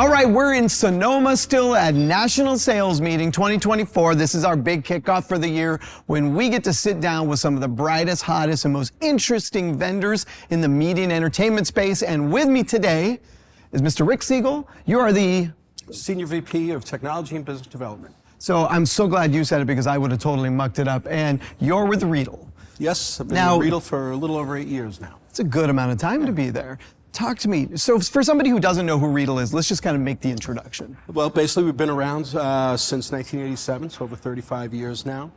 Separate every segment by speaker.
Speaker 1: All right, we're in Sonoma still at National Sales Meeting 2024. This is our big kickoff for the year when we get to sit down with some of the brightest, hottest, and most interesting vendors in the media and entertainment space. And with me today is Mr. Rick Seegull. You are the
Speaker 2: Senior VP of Technology and Business Development.
Speaker 1: So I'm so glad you said it because I would have totally mucked it up. And you're with Riedel.
Speaker 2: Yes, I've been with Riedel for a little over 8 years now.
Speaker 1: It's a good amount of time to be there. Talk to me. So for somebody who doesn't know who Riedel is, let's just kind of make the introduction.
Speaker 2: Well, basically we've been around since 1987, so over 35 years now.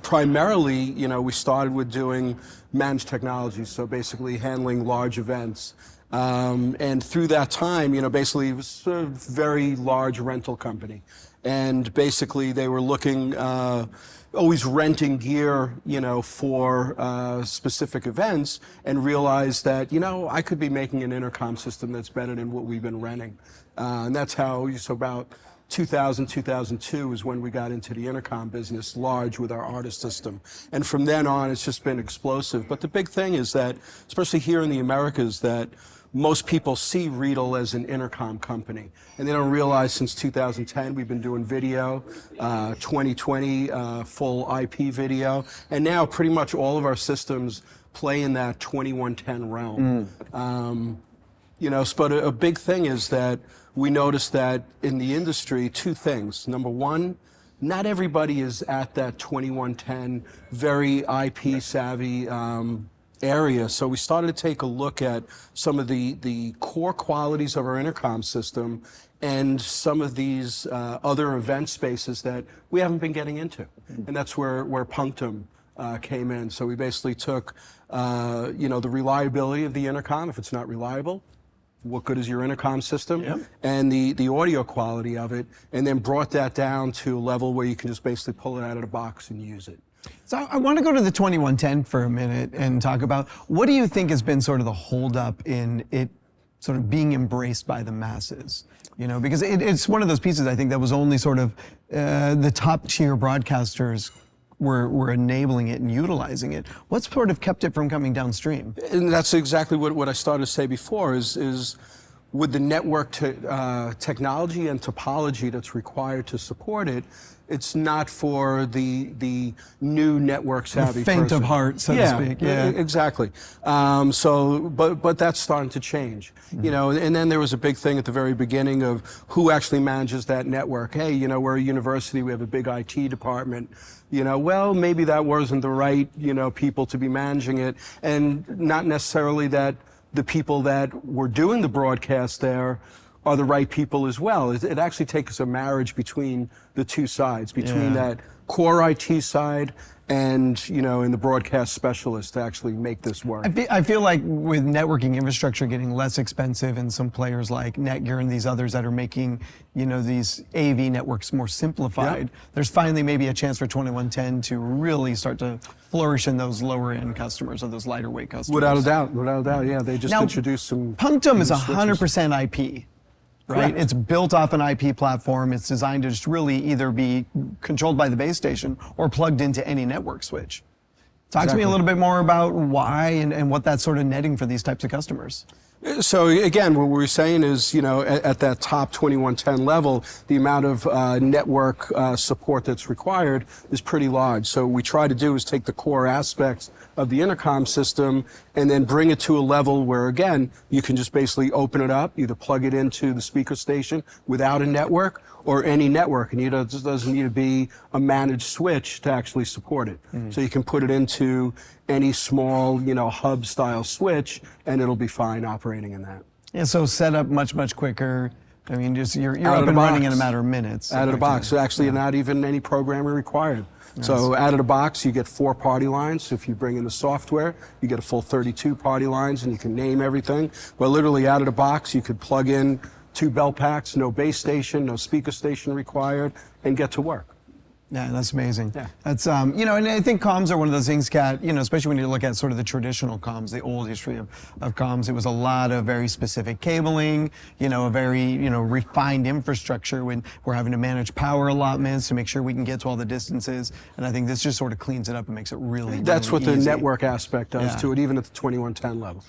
Speaker 2: Primarily, we started with doing managed technology, so basically handling large events. And through that time, basically it was a very large rental company. And basically they were looking, always renting gear, for specific events, and realized that, I could be making an intercom system that's better than what we've been renting. And that's how, so about 2000, 2002 is when we got into the intercom business large with our artist system. And from then on, it's just been explosive. But the big thing is that, especially here in the Americas, that most people see Riedel as an intercom company, and they don't realize since 2010 we've been doing video, 2020 full IP video, and now pretty much all of our systems play in that 2110 realm. But a big thing is that we noticed that in the industry, two things. Number one, not everybody is at that 2110 very IP savvy area. So we started to take a look at some of the core qualities of our intercom system and some of these other event spaces that we haven't been getting into. And that's where Punctum came in. So we basically took, the reliability of the intercom. If it's not reliable, what good is your intercom system? Yep. And the audio quality of it, and then brought that down to a level where you can just basically pull it out of the box and use it.
Speaker 1: So I want to go to the 2110 for a minute and talk about what do you think has been sort of the holdup in it sort of being embraced by the masses? Because it's one of those pieces I think that was only sort of the top tier broadcasters were enabling it and utilizing it. What's sort of kept it from coming downstream?
Speaker 2: And that's exactly what I started to say before is with the network technology and topology that's required to support it, it's not for the new network savvy
Speaker 1: faint
Speaker 2: person.
Speaker 1: of heart, so to speak. Yeah,
Speaker 2: exactly. But that's starting to change. And then there was a big thing at the very beginning of who actually manages that network. Hey, we're a university, we have a big IT department. Well, maybe that wasn't the right, people to be managing it, and not necessarily that the people that were doing the broadcast there are the right people as well. It actually takes a marriage between the two sides, between that core IT side and, and the broadcast specialist to actually make this work.
Speaker 1: I feel like with networking infrastructure getting less expensive and some players like Netgear and these others that are making, these AV networks more simplified, there's finally maybe a chance for 2110 to really start to flourish in those lower end customers or those lighter weight customers.
Speaker 2: Without a doubt, yeah. They just introduced some.
Speaker 1: Punctum is 100% IP. Right?
Speaker 2: Correct.
Speaker 1: It's built off an IP platform. It's designed to just really either be controlled by the base station or plugged into any network switch. Talk to me a little bit more about why and what that's sort of netting for these types of customers.
Speaker 2: So again, what we're saying is, at that top 2110 level, the amount of network support that's required is pretty large. So what we try to do is take the core aspects of the intercom system and then bring it to a level where, again, you can just basically open it up, either plug it into the speaker station without a network or any network, and it doesn't need to be a managed switch to actually support it. So you can put it into any small, hub style switch, and it'll be fine operating in that.
Speaker 1: Yeah, so set up much quicker. I mean, just you're up and running in a matter of minutes.
Speaker 2: Out of the box. So actually, not even any programming required. Nice. So out of the box, you get 4 party lines. If you bring in the software, you get a full 32 party lines, and you can name everything. But literally out of the box, you could plug in 2 bell packs, no base station, no speaker station required, and get to work.
Speaker 1: Yeah, that's amazing.
Speaker 2: Yeah.
Speaker 1: That's, and I think comms are one of those things, Kat, especially when you look at sort of the traditional comms, the old history of comms, it was a lot of very specific cabling, a very, refined infrastructure when we're having to manage power allotments to make sure we can get to all the distances. And I think this just sort of cleans it up and makes it really,
Speaker 2: That's
Speaker 1: really
Speaker 2: what
Speaker 1: easy.
Speaker 2: The network aspect does to it, even at the 2110 level.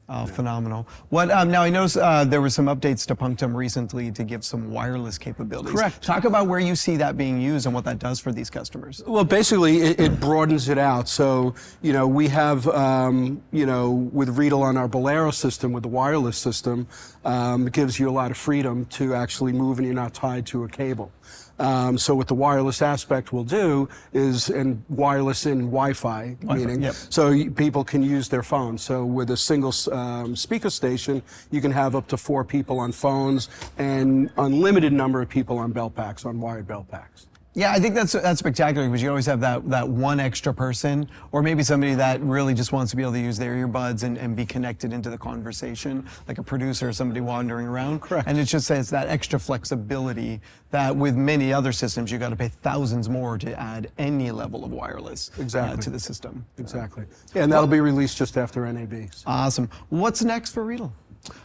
Speaker 1: Oh, phenomenal. What now? I noticed there were some updates to Punctum recently to give some wireless capabilities.
Speaker 2: Correct.
Speaker 1: Talk about where you see that being used and what that does for these customers.
Speaker 2: Well, basically, it broadens it out. So, we have, with Riedel on our Bolero system, with the wireless system, it gives you a lot of freedom to actually move and you're not tied to a cable. So what the wireless aspect will do is, and wireless in Wi-Fi, meaning,
Speaker 1: yep.
Speaker 2: so people can use their phones. So with a single speaker station, you can have up to 4 people on phones and unlimited number of people on belt packs, on wired belt packs.
Speaker 1: Yeah, I think that's spectacular because you always have that one extra person, or maybe somebody that really just wants to be able to use their earbuds and be connected into the conversation, like a producer or somebody wandering around.
Speaker 2: Correct.
Speaker 1: And it's that extra flexibility that with many other systems, you got to pay thousands more to add any level of wireless to the system.
Speaker 2: Exactly. Yeah, and that'll be released just after NAB. So.
Speaker 1: Awesome. What's next for Riedel?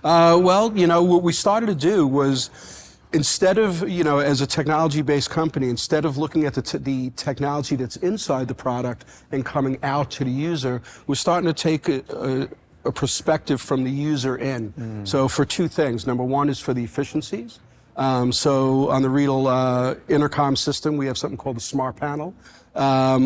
Speaker 2: Well, what we started to do was, instead of, as a technology-based company, instead of looking at the technology that's inside the product and coming out to the user, we're starting to take a perspective from the user in. So for 2 things. Number 1 is for the efficiencies. So on the Riedel intercom system, we have something called the Smart Panel,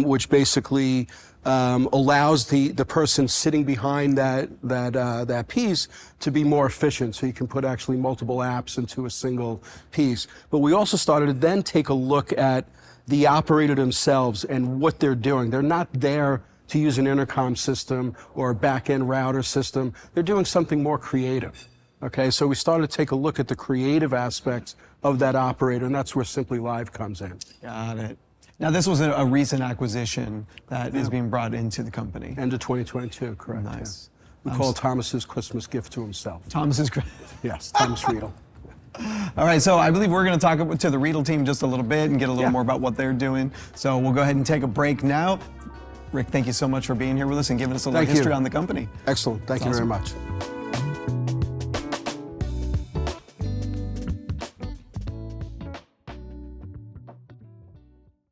Speaker 2: which basically allows the person sitting behind that piece to be more efficient. So you can put actually multiple apps into a single piece. But we also started to then take a look at the operator themselves and what they're doing. They're not there to use an intercom system or a back-end router system. They're doing something more creative. Okay, so we started to take a look at the creative aspects of that operator, and that's where Simply Live comes in.
Speaker 1: Got it. Now, this was a recent acquisition that is being brought into the company.
Speaker 2: End of 2022, correct.
Speaker 1: Nice.
Speaker 2: Yeah. We call it Thomas's Christmas gift to himself.
Speaker 1: Thomas is great.
Speaker 2: Yes, Thomas Riedel.
Speaker 1: All right, so I believe we're going to talk to the Riedel team just a little bit and get a little more about what they're doing. So we'll go ahead and take a break now. Rick, thank you so much for being here with us and giving us a little history on the company.
Speaker 2: Excellent. Thank you very much.